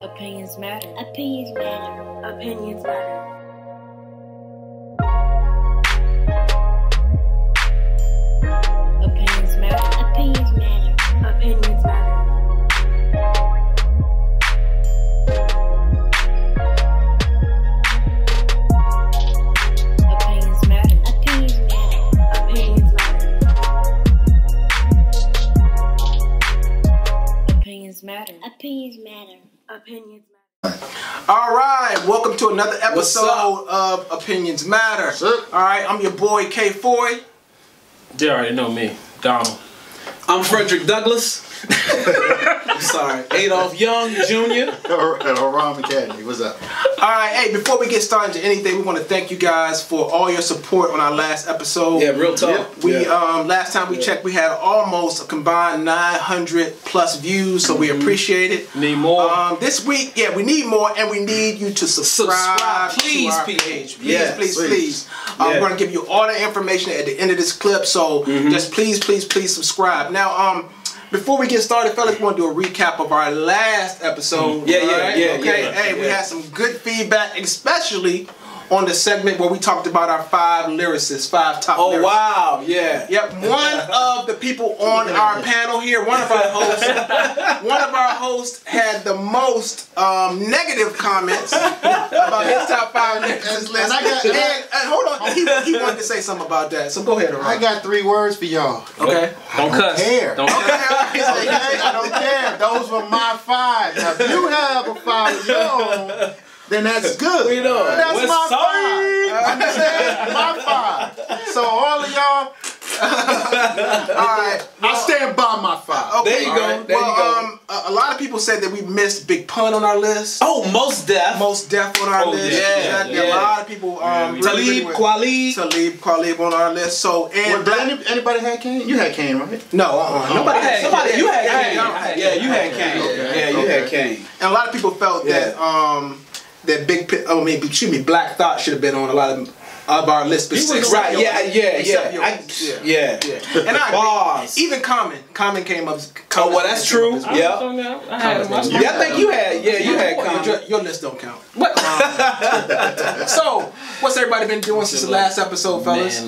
Opinions matter. Opinions matter. Opinions matter. Opinions matter. Opinions matter. Opinions matter. Opinions matter. Opinions matter. Opinions matter. Opinions matter. Opinions matter. Opinions matter. All right, welcome to another episode of Opinions Matter. All right, I'm your boy K Foy. They already know me, Donald. I'm Frederick Douglass. I'm sorry, Adolph Young Jr. At Aram Academy. What's up? All right, hey, before we get started into anything, we want to thank you guys for all your support on our last episode. Yeah, real talk. We last time we checked, we had almost a combined 900 plus views, so we appreciate it. Need more. This week, we need more, and we need you to subscribe please, to our PH. page. Yes, Please. We're gonna give you all the information at the end of this clip, so just please subscribe. Now, before we get started, fellas, we want to do a recap of our last episode. We had some good feedback, especially on the segment where we talked about our 5 lyricists, 5 top lyricists. Oh, wow, yeah. Yep, one of the people on our panel here, one of our hosts had the most negative comments about his top 5 lyricists list. And hold on, he wanted to say something about that, so go ahead, Aram. I got 3 words for y'all. Okay. Don't cuss. Care. Don't cuss. I don't care. Those were my 5. Now, if you have a 5 of your own, then that's good. We know. That's We're my sorry. 5. Understand? My 5. So all of y'all, Alright. I stand by my 5. Okay. There you go. There you go. A lot of people said that we missed Big Pun on our list. Oh, Most Def. Most Def on our list. yeah, A lot of people. Talib Kweli on our list. So and Anybody had Kane? You had Kane, right? no, nobody had. Somebody, you had Kane. Yeah, You had Kane. Okay. Yeah, you had Kane. And a lot of people felt that that Black Thought should have been on a lot of our list. Right? Yeah. And Bars. even Common came up. Oh, well, that's true. Yeah. I had him. I think you had. Yeah, you had Common. Your list don't count. What? So, what's everybody been doing since the last episode, fellas?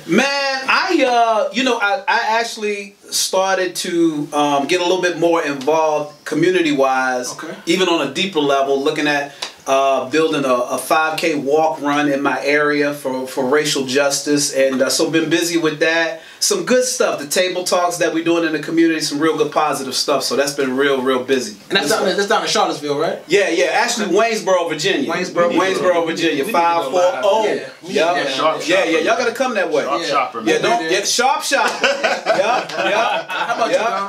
Man, I actually started to get a little bit more involved community-wise, even on a deeper level, looking at building a 5K walk run in my area for racial justice, and so been busy with that. Some good stuff, the table talks that we're doing in the community, some real good positive stuff, so that's been real busy. And that's down in Charlottesville, right? Yeah, actually Waynesboro, Virginia. Waynesboro, Virginia, 540. Yeah, y'all gotta come that way. Sharp shopper, man. Sharp shopper.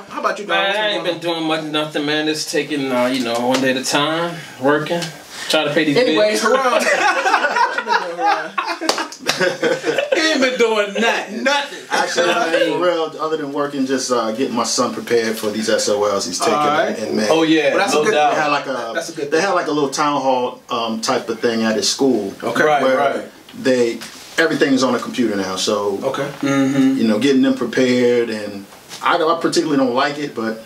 How about you, Don? Man, I ain't been doing nothing, man. It's taking, one day at a time, working, trying to pay these Anyways, bills. Haran. What you been doing, Haran? He ain't been doing nothing. Actually, for real, other than working, just getting my son prepared for these SOLs he's taking in May. Oh yeah, well, that's no a good. doubt. They had like a little town hall type of thing at his school. Okay, where everything is on a computer now. So getting them prepared, and I particularly don't like it, but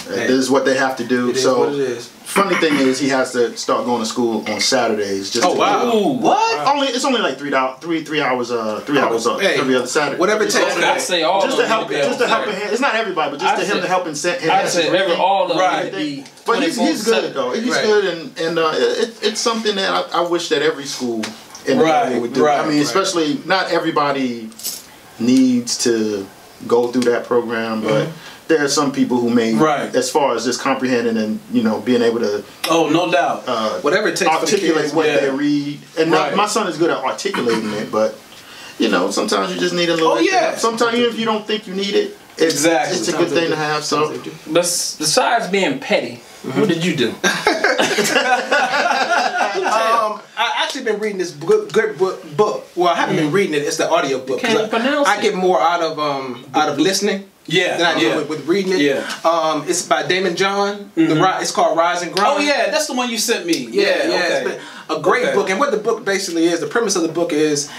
this is what they have to do. It is what it is. Funny thing is, he has to start going to school on Saturdays. Just What? It's only like 3 hours. 3 hours every other Saturday. Whatever it takes. I say all Just to help him. It's not everybody, but just to him to help him. I said all of them. But he's good though. He's good, and it's something that I wish that every school in the area would do. I mean, especially not everybody needs to go through that program, but there are some people who may, as far as just comprehending and being able to, no doubt, whatever it takes, articulate what they read. And my son is good at articulating it, but sometimes you just need a little. Sometimes even if you don't think you need it, it's a good thing to have. So, besides being petty, what did you do? I actually been reading this good book. Well, I haven't been reading it. It's the audio book. I get more out of listening. Than I do with reading it. It's by Damon John. It's called Rise and Grind. Oh yeah, that's the one you sent me. It's been a great book. And what the book basically is, the premise of the book is,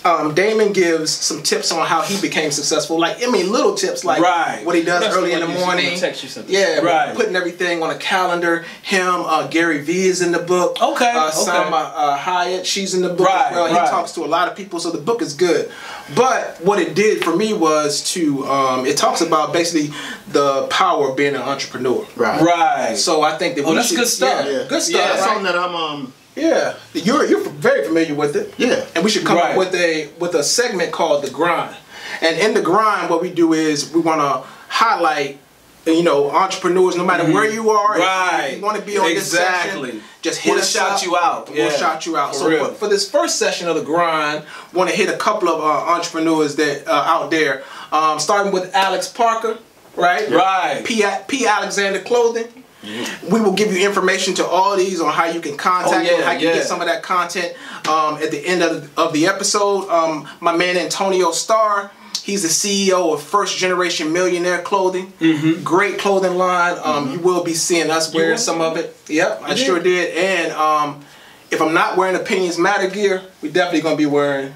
Damon gives some tips on how he became successful. Like, I mean, little tips like what he does early in the morning. Yeah, putting everything on a calendar. Him, Gary Vee is in the book. Salma Hayek, she's in the book as well. He talks to a lot of people, so the book is good. But what it did for me was to, it talks about basically the power of being an entrepreneur. So I think that that's good stuff. Yeah, good stuff. That's something that I'm Yeah, you're very familiar with it. Yeah, and we should come up with a segment called the grind. And in the grind, what we do is we want to highlight, entrepreneurs. No matter where you are, if you want to be on this section, just hit us up. We'll shout you out. So for this first session of the grind, want to hit a couple of entrepreneurs that out there. Starting with Alex Parker, right? P. Alexander Clothing. We will give you information to all these on how you can contact them, how you can get some of that content at the end of the episode. My man Antonio Starr, he's the CEO of First Generation Millionaire Clothing. Great clothing line. You will be seeing us wear some of it. Yep, I sure did. And if I'm not wearing Opinions Matter gear, we definitely going to be wearing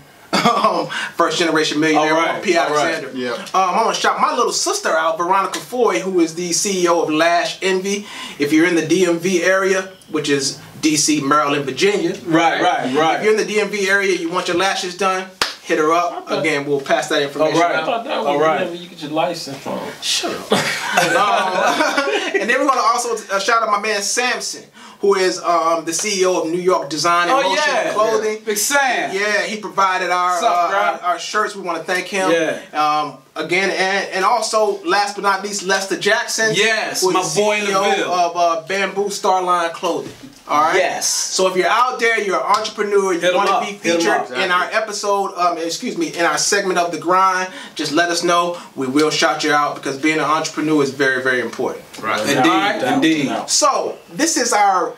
First Generation Millionaire, P. Alexander. I want to shout my little sister out, Veronica Foy, who is the CEO of Lash Envy. If you're in the DMV area, which is DC, Maryland, Virginia. If you're in the DMV area, you want your lashes done, hit her up. Again, we'll pass that information out. I thought that was whenever you get your license from. Shut up. And then we're going to also shout out my man Samson, who is the CEO of New York Design and Motion Clothing. Big Sam. Yeah, he provided our shirts. We want to thank him. Again, and also, last but not least, Lester Jackson. Yes, who is my the boy in the CEO of Bamboo Starline Clothing. All right. Yes. So if you're out there, you're an entrepreneur, you want to be featured in our episode, in our segment of The Grind, just let us know. We will shout you out because being an entrepreneur is very, very important. Indeed. So this is our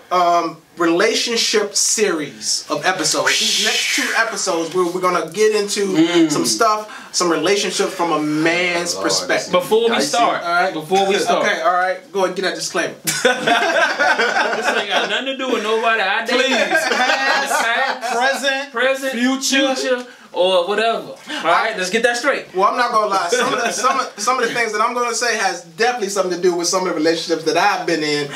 relationship series of episodes. These next 2 episodes, we're gonna get into some stuff, some relationships from a man's perspective. Before we start, okay, all right, go ahead and get that disclaimer. This ain't got nothing to do with nobody. Past, present, future, or whatever. All right, let's get that straight. Well, I'm not gonna lie. Some of the things that I'm gonna say has definitely something to do with some of the relationships that I've been in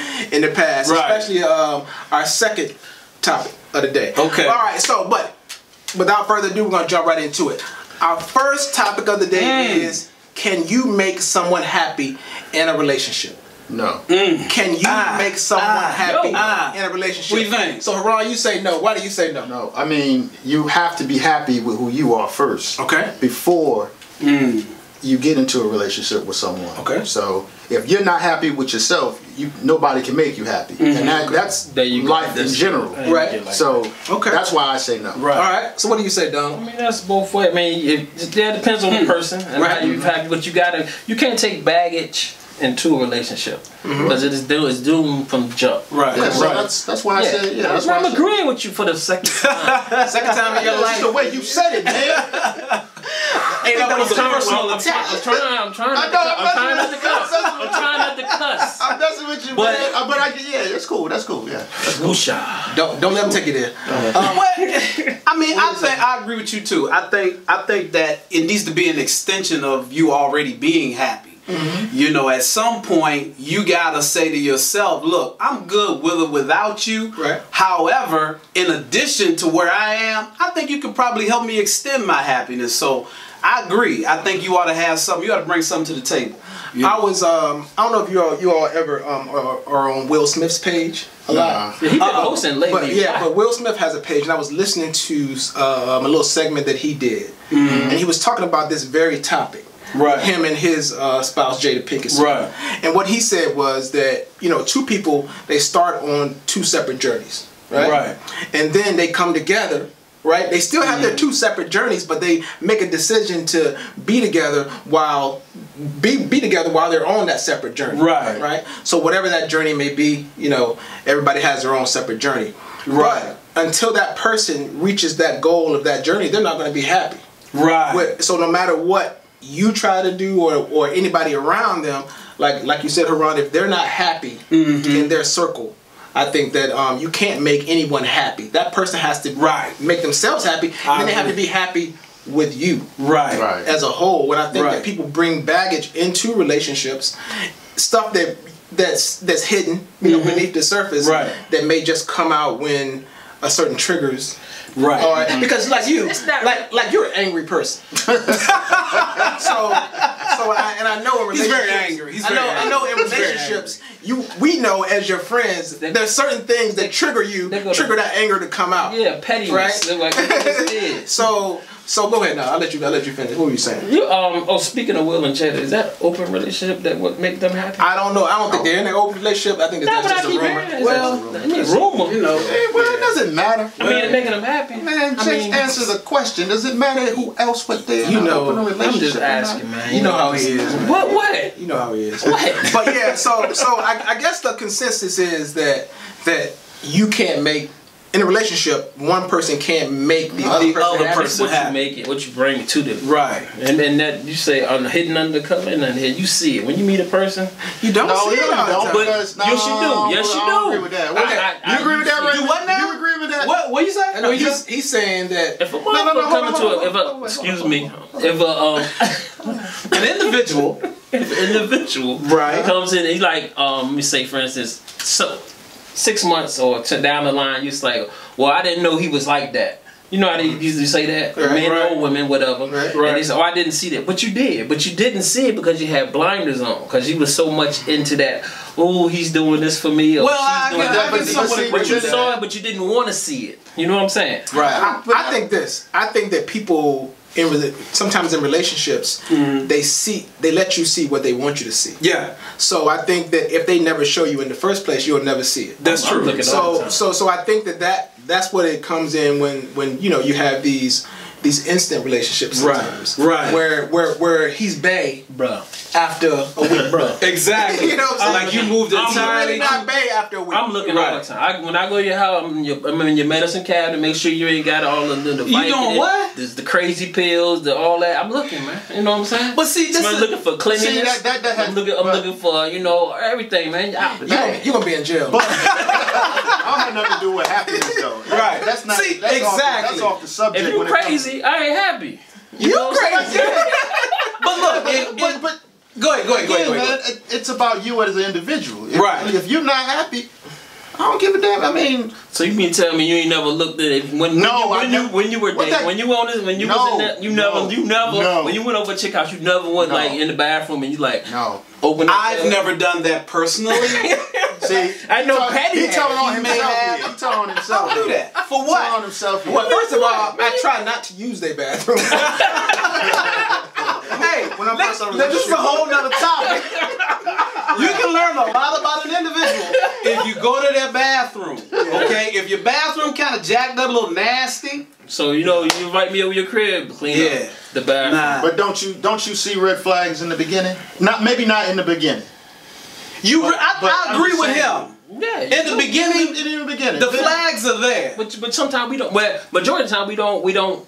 the past, especially our second topic of the day. Okay. All right. So, but without further ado, we're gonna jump right into it. Our first topic of the day is: can you make someone happy in a relationship? No. Can you make someone happy in a relationship? What do you think? So, Haran, you say no. Why do you say no? No. I mean, you have to be happy with who you are first. Okay. Before you get into a relationship with someone. Okay. So, if you're not happy with yourself, nobody can make you happy. And that's life in general. Right. So, that's why I say no. Right. All right. So, what do you say, Don? I mean, that's both ways. I mean, it depends on the person and how you happy. But you can't take baggage into a relationship because it's doomed from the jump. Yeah, so that's why I said that's why I'm agreeing with you for the second time. Second time in your life. That's the way you said it, man. Ain't that was a personal attack. I'm trying not to cuss. I'm messing with you, but it's cool. That's cool. Yeah. Don't let them take you there. I mean, I agree with you too. I think that it needs to be an extension of you already being happy. At some point you gotta say to yourself, look, I'm good with or without you. However, in addition to where I am, I think you could probably help me extend my happiness. So I agree. I think you ought to have something. You ought to bring something to the table. I don't know if you all ever are on Will Smith's page a lot. He's been posting lately. But Will Smith has a page, and I was listening to a little segment that he did, and he was talking about this very topic. Him and his spouse Jada Pinkett. And what he said was that 2 people, they start on 2 separate journeys. And then they come together. They still have their 2 separate journeys, but they make a decision to be together while they're on that separate journey. So whatever that journey may be, everybody has their own separate journey. But until that person reaches that goal of that journey, they're not going to be happy. So no matter what you try to do or anybody around them, like you said, Haran, if they're not happy in their circle, I think that you can't make anyone happy. That person has to make themselves happy, and then they have to be happy with you, right, as a whole. When I think that people bring baggage into relationships, stuff that's hidden, you know, beneath the surface, that may just come out when a certain triggers. Right. Because like you, like you're an angry person. so I know in relationships, he's very angry. I know in relationships, we know as your friends, there's certain things that trigger you, trigger that anger to come out. Yeah, pettiness. Right. Like So go ahead now. I'll let you finish. What were you saying? Speaking of Will and Cheddar, is that open relationship that would make them happy? I don't know. I don't think they're in an open relationship. I think that's just a rumor. Well, rumor. You know. Well, it doesn't matter. I mean, it's making them happy. Man, just answer the question. Does it matter who else but they're in an open relationship? I'm just asking, man. You know how he is. Man. What? You know how he is. What? But yeah, so I guess the consensus is that you can't make. In a relationship, one person can't make the other person happy. What you bring to them. Right. And then that you say hidden undercover, and then you see it. When you meet a person, you don't see it all the time. But yes, you do. Yes, you do. I agree with that. You agree with that, right? Do what now? You agree with that? What you say? No, he's saying that if a motherfucker coming to an individual comes in, and he's like, let me say for instance, 6 months or down the line, you're just like, well, I didn't know he was like that. You know how they usually say that? Men or women, whatever. And they say, I didn't see that. But you did. But you didn't see it because you had blinders on. Because you was so much into that, he's doing this for me. Or I can but you saw it, but you didn't want to see it. You know what I'm saying? Right. I think this. I think that people... sometimes in relationships, they let you see what they want you to see. Yeah. So I think that if they never show you in the first place, you'll never see it. That's true. So I think that's what it comes in when you have these instant relationships sometimes. Right. Where he's bae, bro, after a week, bro. Exactly. You know what I'm saying? Like you moved entirely. I'm really not bae after a week. I'm looking all the time. When I go to your house, I'm in your medicine cabinet. Make sure you ain't got all the you doing what? The crazy pills, all that. I'm looking, man. You know what I'm saying? But see, I'm looking for cleanliness. I'm looking for everything, man. You gonna be in jail. But I have nothing to do with happiness, though. Right. That's not. See, that's exactly. That's off the subject. If you crazy, I ain't happy. You crazy. But look, but go ahead. Man, it's about you as an individual. Right. If you're not happy, I don't give a damn. I mean, so you mean tell me you ain't never looked at it when you were dating, when you was in that, you never when you went over a chick house, you never went like in the bathroom and you like open up. I've never done that personally. See, I know Patty. He telling on himself. He telling on himself. Don't do that. For what? Telling on himself. Well, first of all, I try not to use their bathroom. Hey, this is a whole nother topic. You can learn a lot about an individual if you go to their bathroom. Okay, if your bathroom kind of jacked up, a little nasty. So you invite me over your crib, clean up the bathroom. Nah. But don't you see red flags in the beginning? Maybe not in the beginning. I agree with him. Yeah, in the beginning, the flags are there. But sometimes we don't. Well, majority of the time we don't.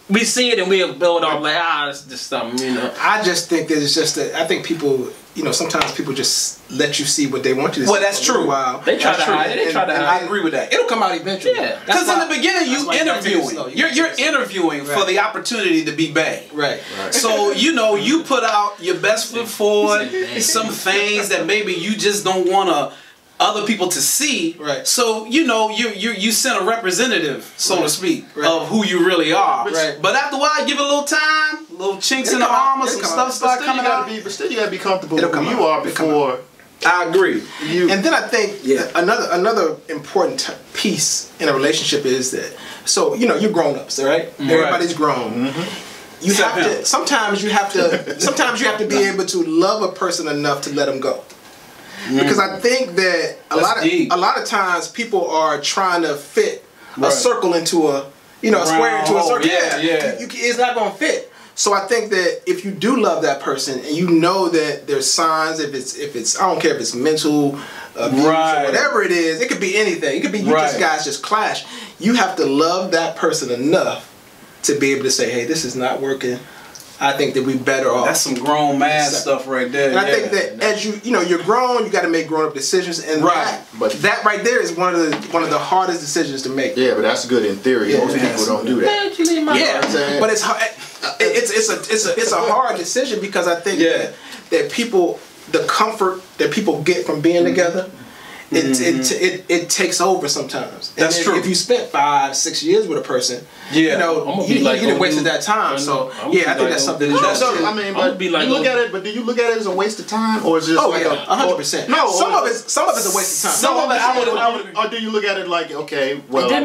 We see it and we'll build off like, it's just something, I just think that it's just that I think people, sometimes people just let you see what they want you to see. Well, that's true. They try to hide it. I agree with that. It'll come out eventually. Yeah. Because in the beginning, you interviewing. You're interviewing for the opportunity to be bae. Right. So, you put out your best foot forward, some things that maybe you just don't want to other people to see. Right. So, you send a representative, so to speak, of who you really are. Right. But after a while, give it a little time, little chinks in the armor, some stuff start coming out. But still you gotta be comfortable with who you are before. I agree. And then I think another important piece in a relationship is that, so, you're grown-ups, right? Everybody's grown. You have to, sometimes you have to be able to love a person enough to let them go. Because I think that a lot of times people are trying to fit a circle into a square into a circle. It's not gonna fit. So I think that if you do love that person and you know that there's signs, if it's I don't care if it's mental abuse or whatever it is, it could be anything. It could be you guys just clash. You have to love that person enough to be able to say, hey, this is not working. I think that we better off. That's some grown man stuff right there. And I think that as you're grown, you got to make grown up decisions, and that right there is one of the hardest decisions to make. Yeah, but that's good in theory. Most people don't do that. But it's hard. it's a hard decision because I think that people, the comfort that people get from being together, it takes over sometimes. That's true. If you spent 5-6 years with a person, you know, you didn't wasted that time. So I think that's something. I mean, but do you look at it as a waste of time, or is it just 100%? No, some of it's a waste of time. Some of it, or do you look at it like, okay, well, I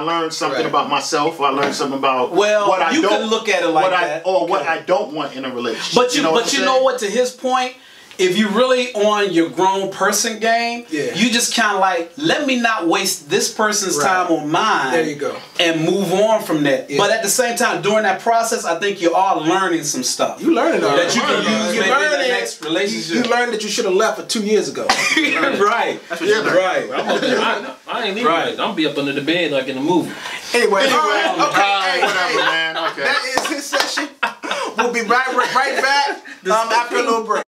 learned something about myself, or I learned something about what I don't. You can look at it like that, or what I don't want in a relationship. But you know what? To his point, if you really on your grown person game, you just kind of like, let me not waste this person's time on mine. There you go. And move on from that. Yeah. But at the same time, during that process, I think you are learning some stuff. You learning that you can use maybe in the next relationship. You learned that you should have left 2 years ago. Right. That's what right. I ain't leaving. Right. I'm gonna be up under the bed like in a movie. Anyway, whatever, man. Okay. That is his session. We'll be right back after a little break.